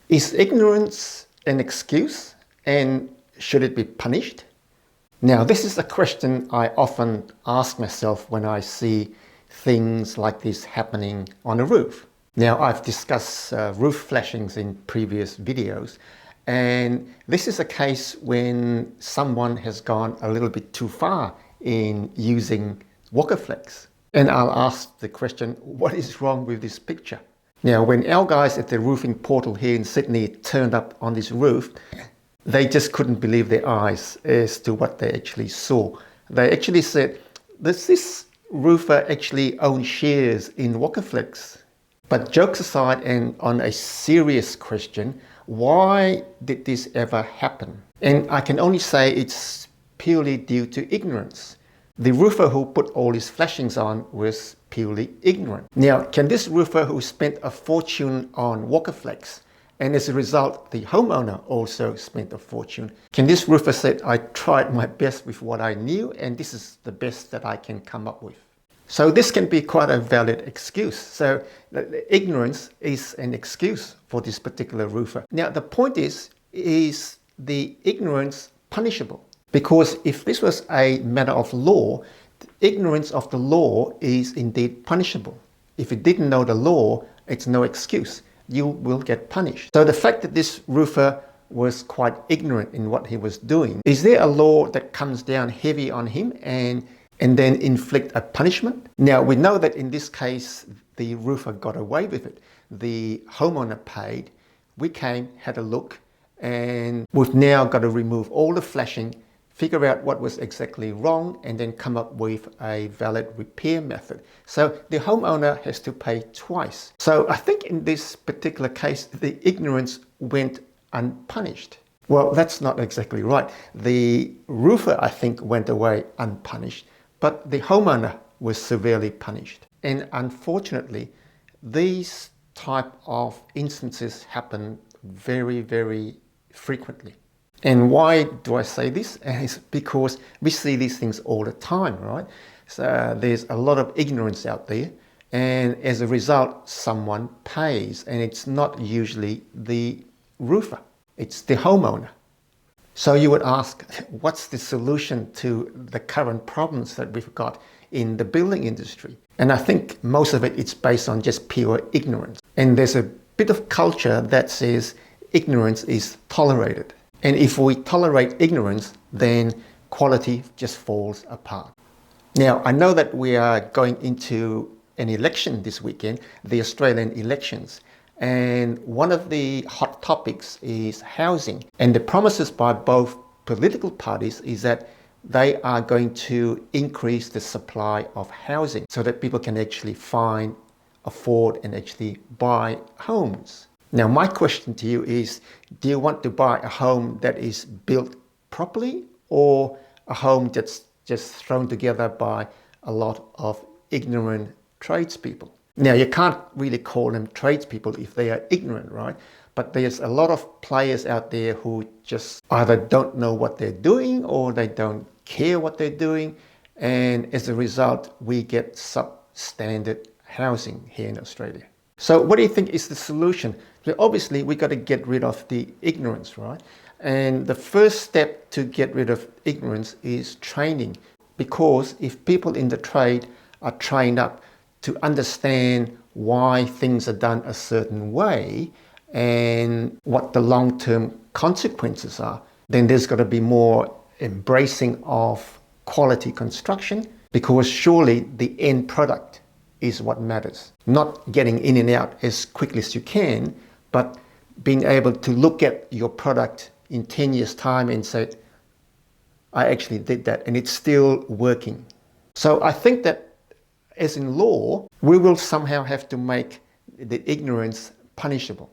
Is ignorance an excuse, and should it be punished? Now, this is a question I often ask myself when I see things like this happening on a roof. Now, I've discussed roof flashings in previous videos, and this is a case when someone has gone a little bit too far in using Walkerflex. And I'll ask the question, what is wrong with this picture? Now, when our guys at the roofing portal here in Sydney turned up on this roof, they just couldn't believe their eyes as to what they actually saw. They actually said, does this roofer actually own shares in Walkerflex? But jokes aside, and on a serious question, why did this ever happen? And I can only say it's purely due to ignorance. The roofer who put all these flashings on was purely ignorant. Now, can this roofer who spent a fortune on Walkerflex, and as a result, the homeowner also spent a fortune, can this roofer say, I tried my best with what I knew, and this is the best that I can come up with? So this can be quite a valid excuse. So ignorance is an excuse for this particular roofer. Now, the point is the ignorance punishable? Because if this was a matter of law, ignorance of the law is indeed punishable. If you didn't know the law, it's no excuse. You will get punished. So the fact that this roofer was quite ignorant in what he was doing, is there a law that comes down heavy on him and then inflict a punishment? Now, we know that in this case, the roofer got away with it. The homeowner paid. We came, had a look, and we've now got to remove all the flashing, figure out what was exactly wrong, and then come up with a valid repair method. So the homeowner has to pay twice. So I think in this particular case, the ignorance went unpunished. Well, that's not exactly right. The roofer, I think, went away unpunished, but the homeowner was severely punished. And unfortunately, these type of instances happen very, very frequently. And why do I say this? It's because we see these things all the time, right? So there's a lot of ignorance out there, and as a result, someone pays, and it's not usually the roofer, it's the homeowner. So you would ask, what's the solution to the current problems that we've got in the building industry? And I think most of it's based on just pure ignorance. And there's a bit of culture that says ignorance is tolerated. And if we tolerate ignorance, then quality just falls apart. Now, I know that we are going into an election this weekend, the Australian elections. And one of the hot topics is housing. And the promises by both political parties is that they are going to increase the supply of housing so that people can actually find, afford, and actually buy homes. Now, my question to you is, do you want to buy a home that is built properly, or a home that's just thrown together by a lot of ignorant tradespeople? Now, you can't really call them tradespeople if they are ignorant, right? But there's a lot of players out there who just either don't know what they're doing or they don't care what they're doing. And as a result, we get substandard housing here in Australia. So what do you think is the solution? So obviously, we've got to get rid of the ignorance, right? And the first step to get rid of ignorance is training. Because if people in the trade are trained up to understand why things are done a certain way and what the long-term consequences are, then there's got to be more embracing of quality construction, because surely the end product is what matters. Not getting in and out as quickly as you can, but being able to look at your product in 10 years' time and say, I actually did that and it's still working. So I think that as in law, we will somehow have to make the ignorance punishable,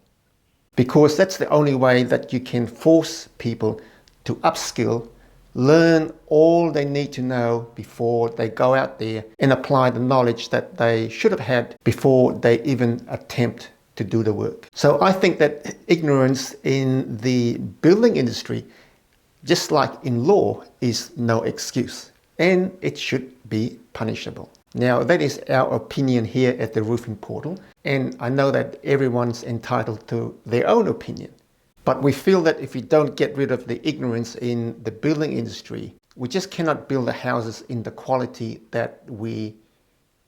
because that's the only way that you can force people to upskill, learn all they need to know before they go out there and apply the knowledge that they should have had before they even attempt to do the work. So I think that ignorance in the building industry, just like in law, is no excuse, and it should be punishable. Now, that is our opinion here at the Roofing Portal, and I know that everyone's entitled to their own opinion. But we feel that if we don't get rid of the ignorance in the building industry, we just cannot build the houses in the quality that we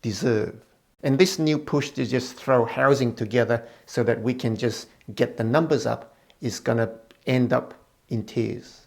deserve. And this new push to just throw housing together so that we can just get the numbers up is going to end up in tears.